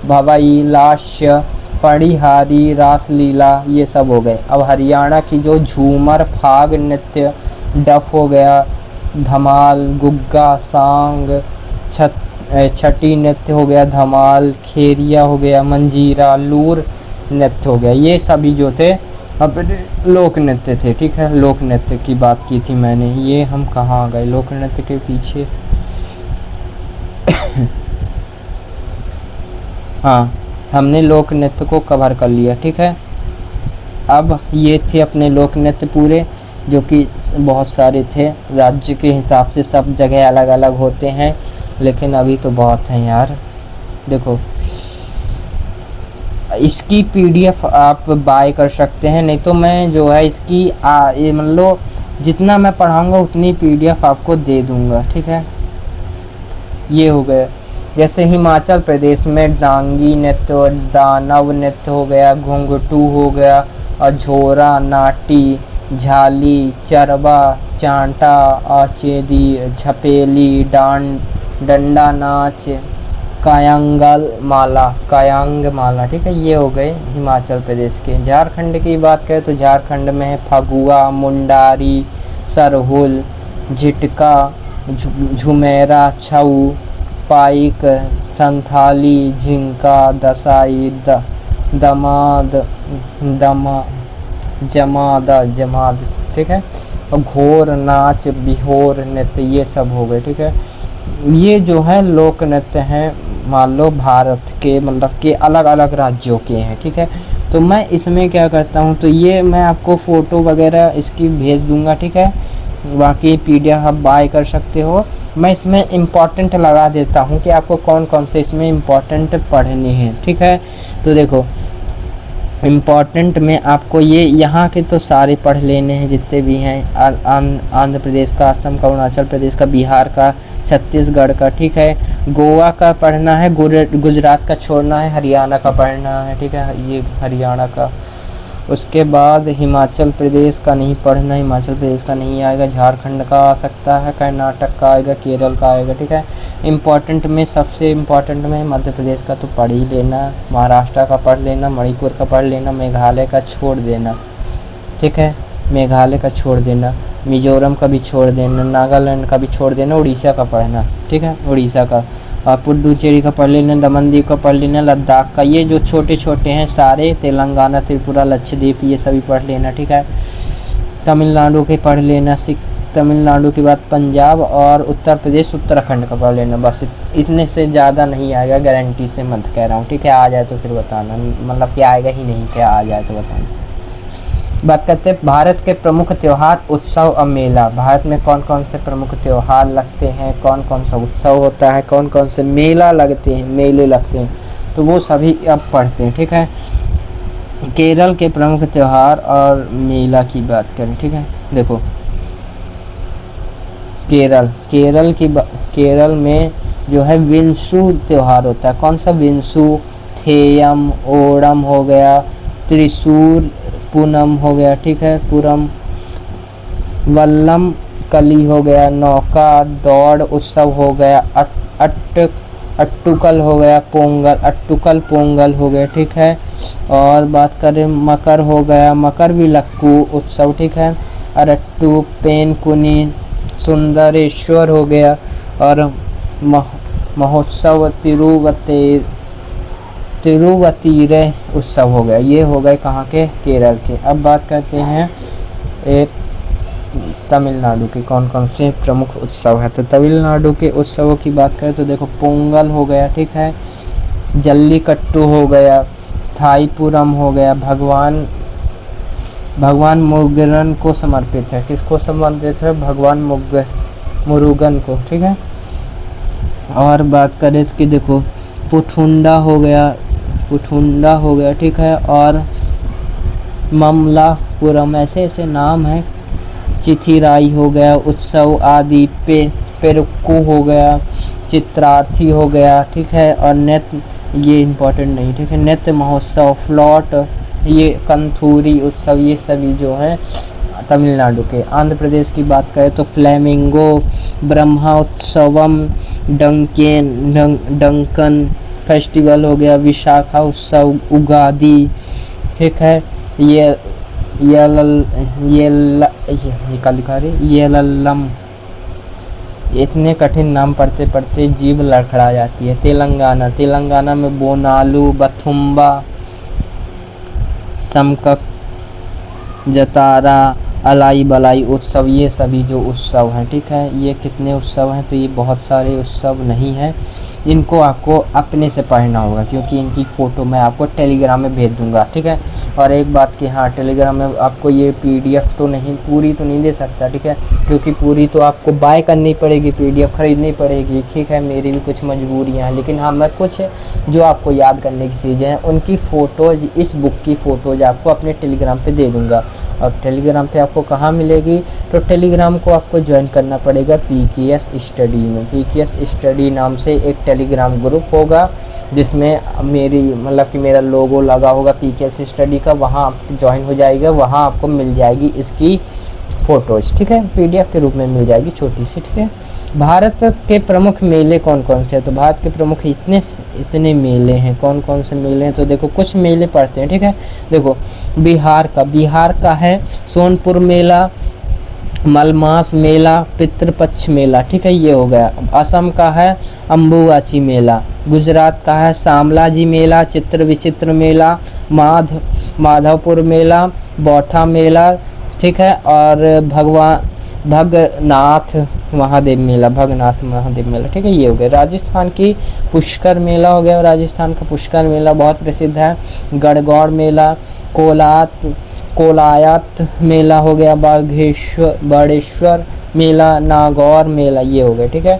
भवाई, लास्य, पड़िहारी, रासलीला, ये सब हो गए। अब हरियाणा की जो झूमर, फाग नृत्य, डफ हो गया, धमाल, गुग्गा, सांग, छठी नृत्य हो गया, धमाल, खेरिया हो गया, मंजीरा, लूर नृत्य हो गया। ये सभी जो थे अपने लोक नृत्य थे। ठीक है, लोक नृत्य की बात की थी मैंने। ये हम कहाँ आ गए लोक नृत्य के पीछे? हाँ, हमने लोक नृत्य को कवर कर लिया। ठीक है, अब ये थे अपने लोक नृत्य पूरे, जो कि बहुत सारे थे। राज्य के हिसाब से सब जगह अलग अलग होते हैं, लेकिन अभी तो बहुत हैं यार। देखो, इसकी पीडीएफ आप बाय कर सकते हैं, नहीं तो मैं जो है इसकी मान लो जितना मैं पढ़ाऊंगा उतनी पीडीएफ आपको दे दूंगा। ठीक है, ये हो गया। जैसे हिमाचल प्रदेश में डांगी नृत्य, दानव नृत्य हो गया, घुंघटू हो गया, अझोरा, नाटी, झाली, चरबा, चांटा, आचेदी, झपेली, डंडा नाच, कायांगल माला। ठीक है, ये हो गए हिमाचल प्रदेश के। झारखंड की बात करें तो झारखंड में है फगुआ, मुंडारी, सरहुल, झिटका, झुमेरा, छऊ, पाइक, संथाली, झिंका, दसाई, जमाद। ठीक है, और घोर नाच, बिहोर नृत्य, ये सब हो गए। ठीक है, ये जो है लोक नृत्य हैं, मान लो भारत के मतलब के अलग अलग राज्यों के हैं। ठीक है, तो मैं इसमें क्या करता हूँ, तो ये मैं आपको फोटो वगैरह इसकी भेज दूंगा। ठीक है, बाकी पीडीएफ आप बाय कर सकते हो। मैं इसमें इम्पोर्टेंट लगा देता हूँ कि आपको कौन कौन से इसमें इम्पोर्टेंट पढ़ने हैं। ठीक है, तो देखो इम्पोर्टेंट में आपको ये यहाँ के तो सारे पढ़ लेने हैं जितने भी हैं, आंध्र प्रदेश का, असम का, अरुणाचल प्रदेश का, बिहार का, छत्तीसगढ़ का। ठीक है, गोवा का पढ़ना है, गुजरात का छोड़ना है, हरियाणा का पढ़ना है। ठीक है, ये हरियाणा का। उसके बाद हिमाचल प्रदेश का नहीं पढ़ना, हिमाचल प्रदेश का नहीं आएगा, झारखंड का आ सकता है, कर्नाटक का आएगा, केरल का आएगा। ठीक है, इम्पोर्टेंट में सबसे इम्पोर्टेंट में मध्य प्रदेश का तो पढ़ ही लेना, महाराष्ट्र का पढ़ लेना, मणिपुर का पढ़ लेना, मेघालय का छोड़ देना। ठीक है, मेघालय का छोड़ देना, मिजोरम का भी छोड़ देना, नागालैंड का भी छोड़ देना, उड़ीसा का पढ़ना। ठीक है, उड़ीसा का, और पुडुचेरी का पढ़ लेना, दमन दीव का पढ़ लेना, लद्दाख का, ये जो छोटे छोटे हैं सारे, तेलंगाना, त्रिपुरा, लक्षद्वीप, ये सभी पढ़ लेना। ठीक है, तमिलनाडु के पढ़ लेना, तमिलनाडु के बाद पंजाब और उत्तर प्रदेश, उत्तराखंड का पढ़ लेना। बस इतने से ज़्यादा नहीं आएगा, गारंटी से मत कह रहा हूँ। ठीक है, आ जाए तो फिर बताना, मतलब कि आएगा ही नहीं, क्या आ जाए तो बताना। बात करते हैं भारत के प्रमुख त्योहार, उत्सव और मेला। भारत में कौन कौन से प्रमुख त्योहार लगते हैं, कौन कौन सा उत्सव होता है, कौन कौन से मेला लगते हैं, मेले लगते हैं, तो वो सभी अब पढ़ते हैं। ठीक है, केरल के प्रमुख त्योहार और मेला की बात करें। ठीक है, देखो केरल में जो है विंशु त्योहार होता है। कौन सा? विंशु, थेयम, ओणम हो गया, त्रिशूल, पूनम हो गया। ठीक है, पूरम, वल्लम कली हो गया, नौका दौड़ उत्सव हो गया, अट्टुकल हो गया, पोंगल, अट्टुकल पोंगल हो गया। ठीक है, और बात करें मकर हो गया, मकर विलक्कू उत्सव। ठीक है, अरट्टू, पेनकुनी, सुंदरेश्वर हो गया, और महोत्सव तिरुवतीरे उत्सव हो गया। ये हो गए कहाँ के? केरल के। अब बात करते हैं एक तमिलनाडु के, कौन कौन से प्रमुख उत्सव है। तो तमिलनाडु के उत्सवों की बात करें तो देखो पोंगल हो गया। ठीक है, जल्लीकट्टू हो गया, थाईपुरम हो गया, भगवान मुरुगन को समर्पित है। किसको समर्पित है? भगवान मुरुगन को। ठीक है, और बात करें इसकी, देखो पुठुंडा हो गया। ठीक है, और ममलापुरम, ऐसे ऐसे नाम है, चिथिराई हो गया, उत्सव आदि, पेरुक्कू हो गया, चित्रार्थी हो गया, ठीक है। और नृत्य, ये इम्पोर्टेंट नहीं, ठीक है। नृत्य महोत्सव, फ्लॉट, ये कंथूरी उत्सव, ये सभी जो है तमिलनाडु के। आंध्र प्रदेश की बात करें तो फ्लेमिंगो, ब्रह्मा उत्सवम, डंकन फेस्टिवल हो गया, विशाखा उत्सव, उगादी, ठीक है। ये येलल्लम, इतने कठिन नाम पढ़ते पढ़ते जीभ लड़खड़ा जाती है। तेलंगाना में बोनालू, बथुम्बा, समकक, जतारा, अलाई बलाई उत्सव, ये सभी जो उत्सव हैं, ठीक है। ये कितने उत्सव हैं, तो ये बहुत सारे उत्सव नहीं है। इनको आपको अपने से पढ़ना होगा, क्योंकि इनकी फ़ोटो मैं आपको टेलीग्राम में भेज दूंगा, ठीक है। और एक बात कि हाँ, टेलीग्राम में आपको ये PDF तो नहीं, पूरी तो नहीं दे सकता, ठीक है, क्योंकि पूरी तो आपको बाय करनी पड़ेगी, PDF खरीदनी पड़ेगी, ठीक है। मेरी भी कुछ मजबूरियाँ हैं, लेकिन हाँ, मैं कुछ जो आपको याद करने की चीज़ें हैं उनकी फ़ोटोज़, इस बुक की फ़ोटोज़ आपको अपने टेलीग्राम पे दे दूँगा। और टेलीग्राम पे आपको कहाँ मिलेगी, तो टेलीग्राम को आपको ज्वाइन करना पड़ेगा PKS स्टडी में। PKS स्टडी नाम से एक टेलीग्राम ग्रुप होगा, जिसमें मेरी मतलब कि मेरा लोगो लगा होगा PKS स्टडी का, वहाँ आप ज्वाइन हो जाएगा। वहाँ आपको मिल जाएगी इसकी फ़ोटोज़, ठीक है, PDF के रूप में मिल जाएगी, छोटी सी, ठीक है। भारत के प्रमुख मेले कौन कौन से हैं, तो भारत के प्रमुख इतने मेले हैं। कौन कौन से मेले हैं, तो देखो कुछ मेले पढ़ते हैं, ठीक है। देखो बिहार का है सोनपुर मेला, मलमास मेला, पितृपक्ष मेला, ठीक है, ये हो गया। असम का है अम्बुवाची मेला, गुजरात का है शामलाजी मेला, चित्र विचित्र मेला, माधवपुर मेला, बौठा मेला, ठीक है। और भगनाथ महादेव मेला, ठीक है, ये हो गया। राजस्थान की पुष्कर मेला हो गया, राजस्थान का पुष्कर मेला बहुत प्रसिद्ध है। गढ़गौर मेला, कोलायत मेला हो गया, बाड़ेश्वर मेला, नागौर मेला, ये हो गया, ठीक है।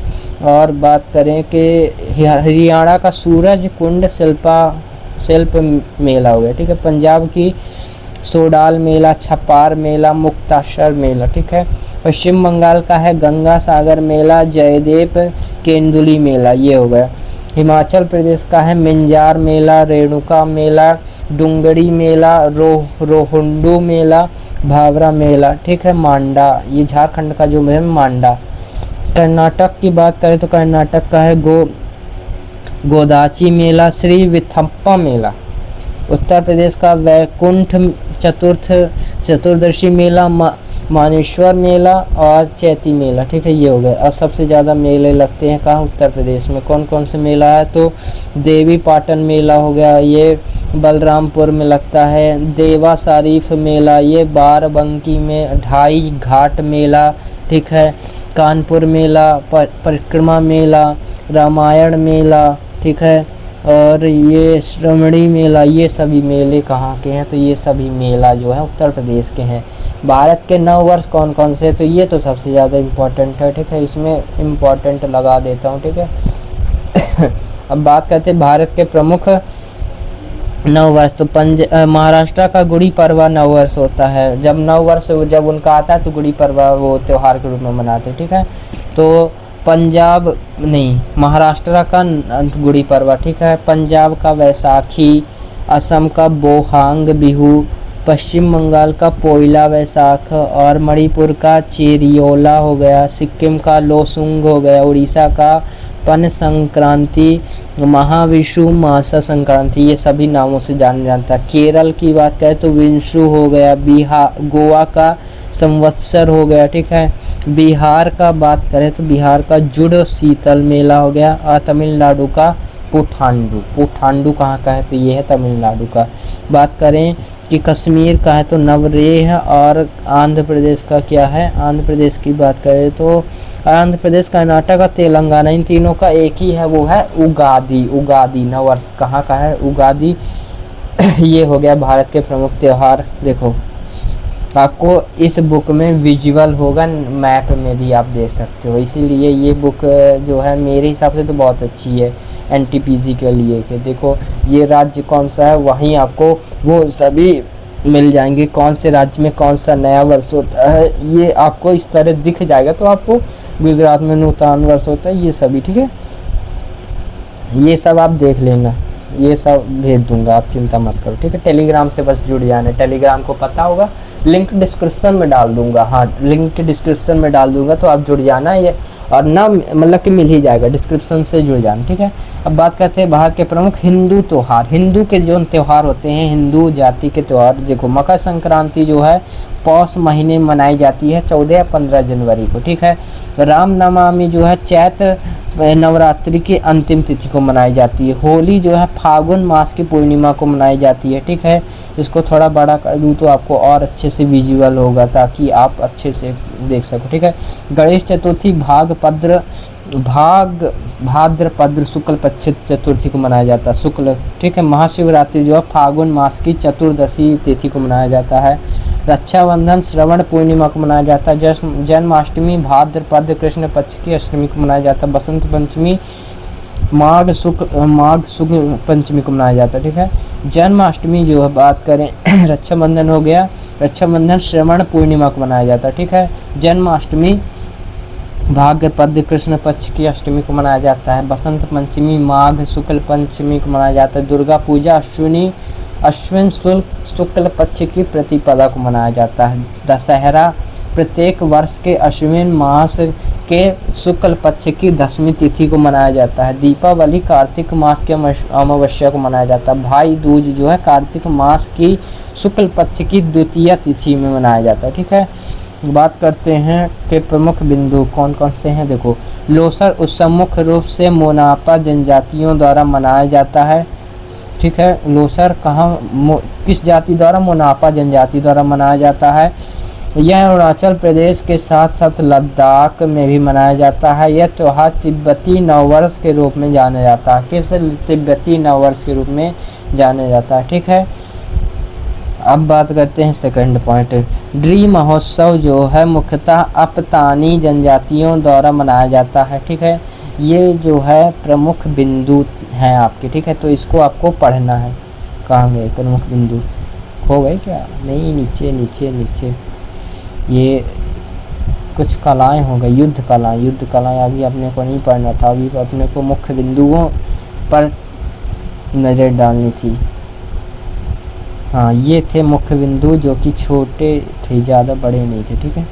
और बात करें कि हरियाणा का सूरज कुंड शिल्प मेला हो गया, ठीक है। पंजाब की सोडाल मेला, छपार मेला, मुक्तासर मेला, ठीक है। पश्चिम बंगाल का है गंगा सागर मेला, जयदेव केंदुली मेला, ये हो गया। हिमाचल प्रदेश का है मिंजार मेला, रेणुका मेला, डुंगरी मेला, रोहुंडू मेला, भावरा मेला, ठीक है। मांडा, ये झारखंड का जो है मांडा। कर्नाटक की बात करें तो कर्नाटक का है गोदाची मेला, श्री विथप्पा मेला। उत्तर प्रदेश का वैकुंठ चतुर्दशी मेला, मानेश्वर मेला और चैती मेला, ठीक है, ये हो गया। और सबसे ज़्यादा मेले लगते हैं कहाँ, उत्तर प्रदेश में। कौन कौन से मेला है, तो देवी पाटन मेला हो गया, ये बलरामपुर में लगता है। देवा शरीफ मेला, ये बाराबंकी में। ढाई घाट मेला, ठीक है। कानपुर मेला, परिक्रमा मेला, रामायण मेला, ठीक है। और ये श्रवणी मेला, ये सभी मेले कहाँ के हैं, तो ये सभी मेला जो है उत्तर प्रदेश के हैं। भारत के 9 वर्ष कौन कौन से, तो ये तो सबसे ज़्यादा इम्पोर्टेंट है, ठीक है, इसमें इम्पोर्टेंट लगा देता हूँ, ठीक है। अब बात करते हैं भारत के प्रमुख 9 वर्ष, तो महाराष्ट्र का गुड़ी पड़वा 9 वर्ष होता है। जब 9 वर्ष जब उनका आता है तो गुड़ी पड़वा वो त्योहार के रूप में मनाते हैं, ठीक है। तो महाराष्ट्र का गुड़ी पड़वा, ठीक है। पंजाब का वैसाखी, असम का बोहांग बिहू, पश्चिम बंगाल का पोइला वैसाख और मणिपुर का चेरियोला हो गया। सिक्किम का लोसुंग हो गया। उड़ीसा का पन संक्रांति, महाविषु मासा संक्रांति, ये सभी नामों से जाना जाता है। केरल की बात करें तो विंशु हो गया। गोवा का संवत्सर हो गया, ठीक है। बिहार का बात करें तो बिहार का जुड़ शीतल मेला हो गया। और तमिलनाडु का पुठांडु कहाँ का है, तो ये है तमिलनाडु का। बात करें कि कश्मीर का है तो नवरेह। और आंध्र प्रदेश का क्या है, आंध्र प्रदेश की बात करें तो आंध्र प्रदेश, कर्नाटक और तेलंगाना, इन तीनों का एक ही है, वो है उगादी। नववर्ष कहाँ का है, उगादी। ये हो गया भारत के प्रमुख त्योहार। देखो आपको इस बुक में विजुअल होगा, मैप में भी आप देख सकते हो, इसीलिए ये बुक जो है मेरे हिसाब से तो बहुत अच्छी है NTPC के लिए। कि देखो ये राज्य कौन सा है, वहीं आपको वो सभी मिल जाएंगे, कौन से राज्य में कौन सा नया वर्ष होता है ये आपको इस तरह दिख जाएगा। तो आपको गुजरात में नूतन वर्ष होता है ये सभी, ठीक है, ये सब आप देख लेना, ये सब भेज दूंगा, आप चिंता मत करो, ठीक है। टेलीग्राम से बस जुड़ जाना, टेलीग्राम को पता होगा, लिंक डिस्क्रिप्शन में डाल दूंगा, हाँ लिंक डिस्क्रिप्शन में डाल दूंगा, तो आप जुड़ जाना, ये और ना मतलब कि मिल ही जाएगा, डिस्क्रिप्शन से जुड़ जाना, ठीक है। अब बात करते हैं भारत के प्रमुख हिंदू त्योहार। हिंदू के जो त्योहार होते हैं, हिंदू जाति के त्योहार, देखो मकर संक्रांति जो है पौष महीने में मनाई जाती है 14 या 15 जनवरी को, ठीक है। रामनवमी जो है चैत्र नवरात्रि की अंतिम तिथि को मनाई जाती है। होली जो है फागुन मास की पूर्णिमा को मनाई जाती है, ठीक है। इसको थोड़ा बड़ा कर दूँ तो आपको और अच्छे से विजुअल होगा, ताकि आप अच्छे से देख सको, ठीक है। गणेश चतुर्थी भाद्रपद शुक्ल पक्ष चतुर्थी को मनाया जाता है, शुक्ल, ठीक है। महाशिवरात्रि जो है फागुन मास की चतुर्दशी तिथि को मनाया जाता है। रक्षाबंधन श्रवण पूर्णिमा को मनाया जाता है। जन्माष्टमी भाद्रपद कृष्ण पक्ष की अष्टमी को मनाया जाता है। बसंत पंचमी माघ शुक्ल पंचमी को मनाया जाता है, ठीक है। जन्माष्टमी जो है बात करें रक्षाबंधन हो गया, रक्षाबंधन श्रवण पूर्णिमा को मनाया जाता है, ठीक है। जन्माष्टमी भाद्रपद कृष्ण पक्ष की अष्टमी को मनाया जाता है। बसंत पंचमी माघ शुक्ल पंचमी को मनाया जाता है। दुर्गा पूजा अश्विन शुक्ल पक्ष की प्रतिपदा को मनाया जाता है। दशहरा प्रत्येक वर्ष के अश्विन मास के शुक्ल पक्ष की 10वीं तिथि को मनाया जाता है। दीपावली कार्तिक मास के अमावस्या को मनाया जाता है। भाई दूज जो है कार्तिक मास की शुक्ल पक्ष की द्वितीय तिथि में मनाया जाता है, ठीक है। बात करते हैं कि प्रमुख बिंदु कौन कौन से हैं। देखो लोसर उत्सव मुख्य रूप से मोनापा जनजातियों द्वारा मनाया जाता है, ठीक है। लोसर किस जाति द्वारा? मोनापा जनजाति द्वारा मनाया जाता है। यह अरुणाचल प्रदेश के साथ साथ लद्दाख में भी मनाया जाता है। यह त्योहार तिब्बती नववर्ष के रूप में जाना जाता है। किस? तिब्बती नववर्ष के रूप में जाना जाता है, ठीक है। अब बात करते हैं सेकंड पॉइंट। ड्री महोत्सव जो है मुख्यतः अपतानी जनजातियों द्वारा मनाया जाता है, ठीक है। ये जो है प्रमुख बिंदु हैं आपके, ठीक है। तो इसको आपको पढ़ना है। कहाँ गए प्रमुख बिंदु? हो गए क्या? नहीं, नीचे नीचे नीचे ये कुछ कलाएं हो गई, युद्ध कलाएं अभी अपने को नहीं पढ़ना था, अभी अपने को मुख्य बिंदुओं पर नजर डालनी थी। हाँ, ये थे मुख्य बिंदु जो कि छोटे थे, ज़्यादा बड़े नहीं थे, ठीक है।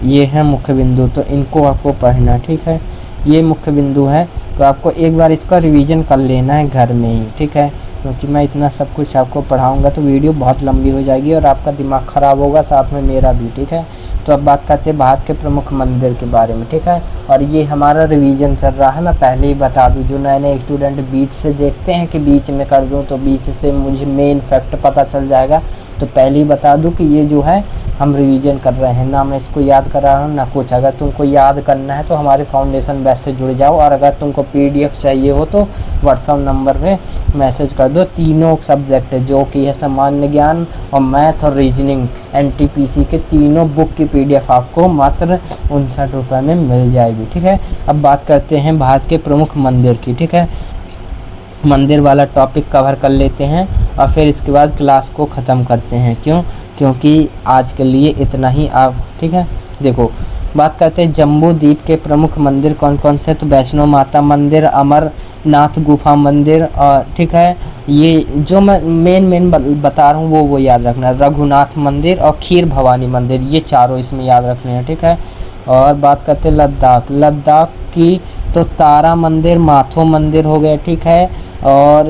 ये है मुख्य बिंदु, तो इनको आपको पढ़ना, ठीक है। ये मुख्य बिंदु है, तो आपको एक बार इसका रिवीजन कर लेना है घर में ही, ठीक है। क्योंकि मैं इतना सब कुछ आपको पढ़ाऊंगा तो वीडियो बहुत लंबी हो जाएगी और आपका दिमाग खराब होगा, साथ में मेरा भी, ठीक है। तो अब बात करते हैं भारत के प्रमुख मंदिर के बारे में, ठीक है। और ये हमारा रिवीजन चल रहा है, मैं पहले ही बता दूं, जो नए नए स्टूडेंट बीच से देखते हैं कि बीच में कर दूं तो बीच से मुझे मेन फैक्ट पता चल जाएगा, तो पहले ही बता दूं कि ये जो है हम रिवीजन कर रहे हैं, ना मैं इसको याद कर रहा हूँ ना कुछ। अगर तुमको याद करना है तो हमारे फाउंडेशन बैच से जुड़ जाओ, और अगर तुमको PDF चाहिए हो तो व्हाट्सएप नंबर पे मैसेज कर दो। तीनों सब्जेक्ट जो कि है सामान्य ज्ञान और मैथ और रीजनिंग NTPC के तीनों बुक की PDF आपको मात्र 59 रुपये में मिल जाएगी, ठीक है। अब बात करते हैं भारत के प्रमुख मंदिर की, ठीक है। मंदिर वाला टॉपिक कवर कर लेते हैं और फिर इसके बाद क्लास को ख़त्म करते हैं। क्योंकि आज के लिए इतना ही आप, ठीक है। देखो बात करते हैं जम्बू द्वीप के प्रमुख मंदिर कौन कौन से। तो वैष्णो माता मंदिर, अमरनाथ गुफा मंदिर, और ठीक है ये जो मैं मेन बता रहा हूँ वो याद रखना है। रघुनाथ मंदिर और खीर भवानी मंदिर, ये चारों इसमें याद रखने हैं, ठीक है। और बात करते हैं लद्दाख की, तो तारा मंदिर, माथो मंदिर हो गया, ठीक है। और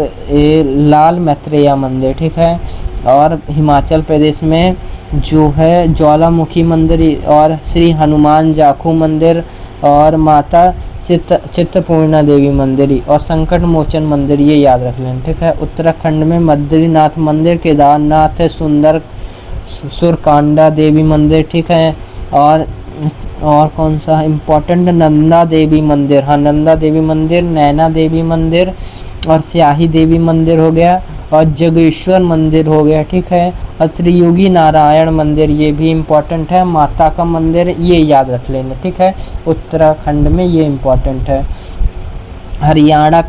लाल मैत्रेय मंदिर, ठीक है। और हिमाचल प्रदेश में जो है ज्वालामुखी मंदिर और श्री हनुमान जाखू मंदिर और माता चित्रपूर्णा देवी मंदिर और संकट मोचन मंदिर, ये याद रख लें, ठीक है। उत्तराखंड में बद्रीनाथ मंदिर, केदारनाथ, सुरकांडा देवी मंदिर, ठीक है। और कौन सा इम्पोर्टेंट, नंदा देवी मंदिर, हाँ नंदा देवी मंदिर, नैना देवी मंदिर और स्याही देवी मंदिर हो गया, और जगेश्वर मंदिर हो गया, ठीक है। और त्रियोगी नारायण मंदिर, ये भी इम्पोर्टेंट है। माता का मंदिर, ये याद रख लेना, ठीक है। उत्तराखंड में ये इम्पोर्टेंट है। हरियाणा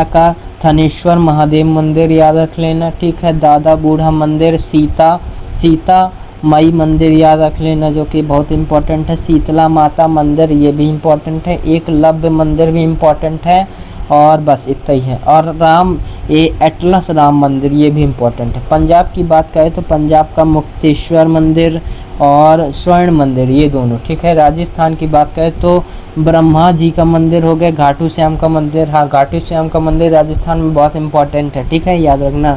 का थानेश्वर महादेव मंदिर याद रख लेना, ठीक है। दादा बूढ़ा मंदिर, सीता माई मंदिर याद रख लेना जो कि बहुत इम्पोर्टेंट है। शीतला माता मंदिर ये भी इम्पोर्टेंट है। एकलव्य मंदिर भी इम्पोर्टेंट है। और बस इतना ही है। और एटलस राम मंदिर ये भी इम्पोर्टेंट है। पंजाब की बात करें तो पंजाब का मुक्तेश्वर मंदिर और स्वर्ण मंदिर ये दोनों, ठीक है। राजस्थान की बात करें तो ब्रह्मा जी का मंदिर हो गया, घाटू श्याम का मंदिर, हाँ घाटू श्याम का मंदिर राजस्थान में बहुत इम्पोर्टेंट है, ठीक है, याद रखना।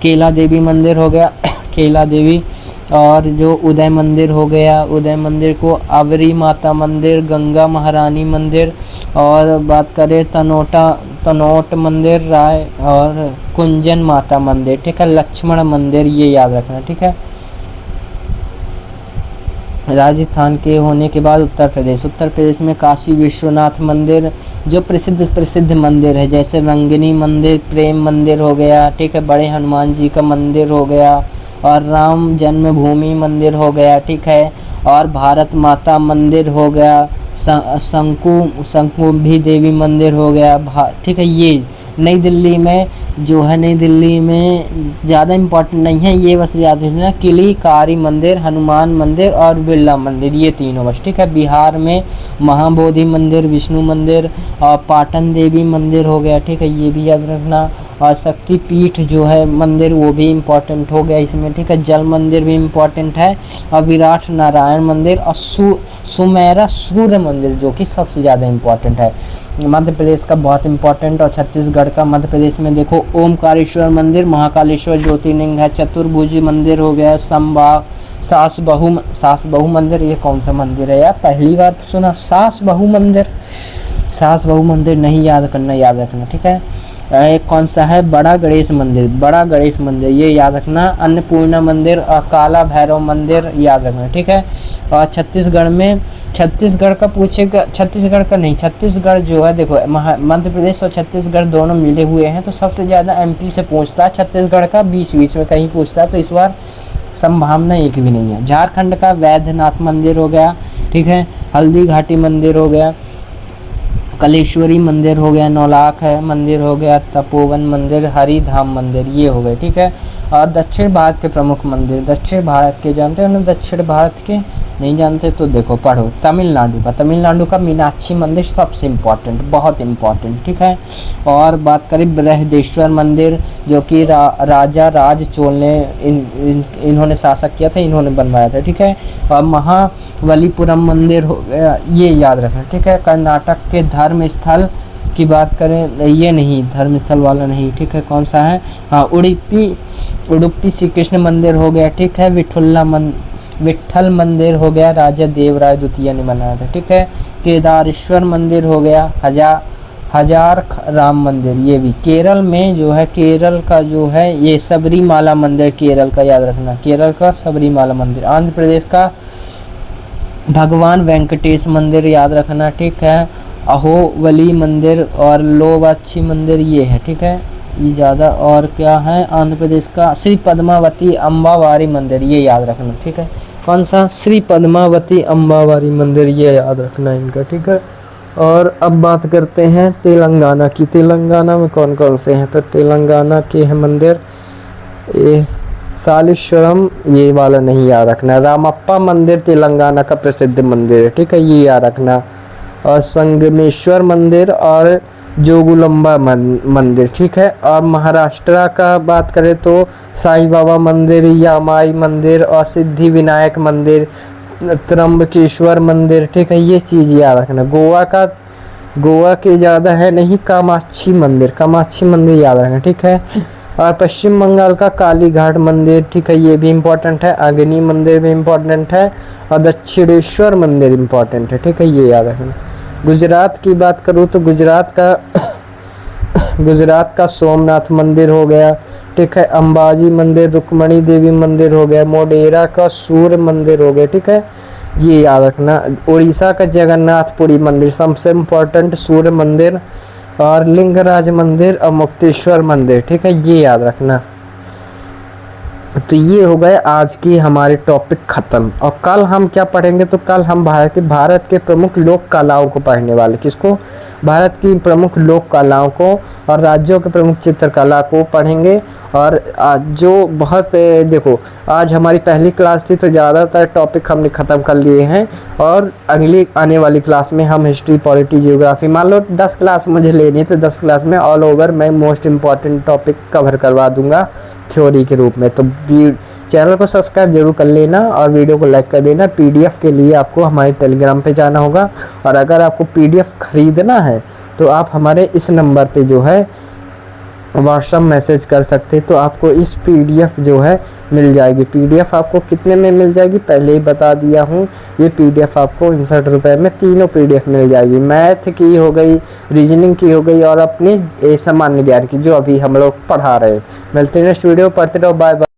केला देवी मंदिर हो गया, केला देवी। और जो उदय मंदिर हो गया, उदय मंदिर को अवरी माता मंदिर, गंगा महारानी मंदिर। और बात करें तनोट मंदिर, राय और कुंजन माता मंदिर, ठीक है। लक्ष्मण मंदिर ये याद रखना, ठीक है। राजस्थान के होने के बाद उत्तर प्रदेश में काशी विश्वनाथ मंदिर जो प्रसिद्ध मंदिर है, जैसे रंगिनी मंदिर, प्रेम मंदिर हो गया, ठीक है, बड़े हनुमान जी का मंदिर हो गया और राम जन्मभूमि मंदिर हो गया, ठीक है। और भारत माता मंदिर हो गया, शंकुभी देवी मंदिर हो गया, ठीक है। ये नई दिल्ली में जो है, नई दिल्ली में ज़्यादा इम्पोर्टेंट नहीं है, ये बस याद रखना किली कारी मंदिर, हनुमान मंदिर और बिरला मंदिर ये तीनों बस, ठीक है। बिहार में महाबोधि मंदिर, विष्णु मंदिर और पाटन देवी मंदिर हो गया, ठीक है, ये भी याद रखना। और शक्ति पीठ जो है मंदिर वो भी इम्पोर्टेंट हो गया इसमें, ठीक है। जल मंदिर भी इम्पोर्टेंट है। और विराट नारायण मंदिर और सुमेरा सूर्य मंदिर जो कि सबसे ज़्यादा इम्पोर्टेंट है मध्य प्रदेश का, बहुत इम्पोर्टेंट। और छत्तीसगढ़ का मध्य प्रदेश में देखो ओमकारेश्वर मंदिर, महाकालेश्वर ज्योतिर्लिंग है, चतुर्भुज मंदिर हो गया, सास बहू मंदिर। ये कौन सा मंदिर है यार, पहली बार सुना, सास बहू मंदिर नहीं याद करना, याद रखना, ठीक है। एक कौन सा है, बड़ा गणेश मंदिर ये याद रखना। अन्नपूर्णा मंदिर और काला भैरव मंदिर याद रखना, ठीक है। और छत्तीसगढ़ का पूछेगा, छत्तीसगढ़ जो है देखो मध्य प्रदेश और छत्तीसगढ़ दोनों मिले हुए हैं, तो सबसे ज्यादा एमपी से पूछता है, छत्तीसगढ़ का बीच में कहीं पूछता है, तो इस बार संभावना एक भी नहीं है। झारखंड का वैद्यनाथ मंदिर हो गया, ठीक है, हल्दी घाटी मंदिर हो गया, कलेश्वरी मंदिर हो गया, नौलाख है मंदिर हो गया, तपोवन मंदिर, हरिधाम मंदिर ये हो गए, ठीक है। और दक्षिण भारत के प्रमुख मंदिर, दक्षिण भारत के जानते हो ना, दक्षिण भारत के नहीं जानते तो देखो पढ़ो। तमिलनाडु का मीनाक्षी मंदिर सबसे इम्पोर्टेंट, बहुत इम्पोर्टेंट, ठीक है। और बात करें बृहदेश्वर मंदिर जो कि राजा राज चोल ने इन्होंने शासक किया था, इन्होंने बनवाया था, ठीक है। और महाबलीपुरम मंदिर हो गया, ये याद रखना, ठीक है। कर्नाटक के धर्म स्थल की बात करें, ये नहीं, धर्म स्थल वाला नहीं, ठीक है, कौन सा है, हाँ उडुपी श्री कृष्ण मंदिर हो गया, ठीक है। विट्ठल मंदिर हो गया, राजा देवराय द्वितीय ने बनाया था, ठीक है। केदारेश्वर मंदिर हो गया, हजार राम मंदिर ये भी केरल में जो है, केरल का जो है ये सबरीमाला मंदिर, केरल का याद रखना, केरल का सबरीमाला मंदिर। आंध्र प्रदेश का भगवान वेंकटेश मंदिर याद रखना, ठीक है। अहोवली मंदिर और लोवाक्षी मंदिर ये है, ठीक है, ये ज्यादा। और क्या है, आंध्र प्रदेश का श्री पद्मावती अम्बावारी मंदिर ये याद रखना, ठीक है। कौन सा, श्री पद्मावती अम्बावारी मंदिर ये याद रखना इनका, ठीक है। और अब बात करते हैं तेलंगाना की। तेलंगाना में कौन कौन से हैं, तो तेलंगाना के हैं मंदिर, ये सालेश्वरम ये वाला नहीं याद रखना। रामप्पा मंदिर तेलंगाना का प्रसिद्ध मंदिर है, ठीक है, ये याद रखना। और संगमेश्वर मंदिर और जोगुलंबा मंदिर, ठीक है। और महाराष्ट्र का बात करें तो साईं बाबा मंदिर, यामाई मंदिर और सिद्धि विनायक मंदिर, त्र्यंबकेश्वर मंदिर, ठीक है, ये चीज याद रखना। गोवा के ज्यादा है नहीं, कामाक्षी मंदिर याद रखना, ठीक है। और पश्चिम बंगाल का काली घाट मंदिर, ठीक है, ये भी इम्पोर्टेंट है। अग्नि मंदिर भी इम्पोर्टेंट है और दक्षिणेश्वर मंदिर इम्पोर्टेंट है, ठीक है, ये याद रखना। गुजरात की बात करूँ तो गुजरात का सोमनाथ मंदिर हो गया, ठीक है। अंबाजी मंदिर, रुक्मणी देवी मंदिर हो गया, मोढेरा का सूर्य मंदिर हो गया, ठीक है, ये याद रखना। उड़ीसा का जगन्नाथपुरी मंदिर सबसे इम्पोर्टेंट सूर्य मंदिर और लिंगराज मंदिर और मुक्तेश्वर मंदिर, ठीक है, ये याद रखना। तो ये हो गए आज की हमारे टॉपिक खत्म। और कल हम क्या पढ़ेंगे, तो कल हम भारत के प्रमुख लोक कलाओं को पढ़ने वाले, किसको, भारत की प्रमुख लोक कलाओं को और राज्यों के प्रमुख चित्रकला को पढ़ेंगे। और जो बहुत देखो, आज हमारी पहली क्लास थी तो ज़्यादातर टॉपिक हमने ख़त्म कर लिए हैं, और अगली आने वाली क्लास में हम हिस्ट्री, पॉलिटी, जियोग्राफी, मान लो 10 क्लास मुझे लेनी है तो 10 क्लास में ऑल ओवर मैं मोस्ट इम्पॉर्टेंट टॉपिक कवर करवा दूंगा थ्योरी के रूप में। तो चैनल को सब्सक्राइब जरूर कर लेना और वीडियो को लाइक कर देना। पीडीएफ के लिए आपको हमारे टेलीग्राम पे जाना होगा, और अगर आपको पीडीएफ खरीदना है तो आप हमारे इस नंबर पे जो है व्हाट्सएप मैसेज कर सकते, तो आपको इस पीडीएफ जो है मिल जाएगी। पीडीएफ आपको कितने में मिल जाएगी पहले ही बता दिया हूँ। ये पीडीएफ आपको 59 रुपये में तीनों पीडीएफ मिल जाएगी। मैथ की हो गई, रीजनिंग की हो गई, और अपनी सामान्य ज्ञान की जो अभी हम लोग पढ़ा रहे हैं। मिलते हैं नेक्स्ट वीडियो, पढ़ते रहो, बाय बाय।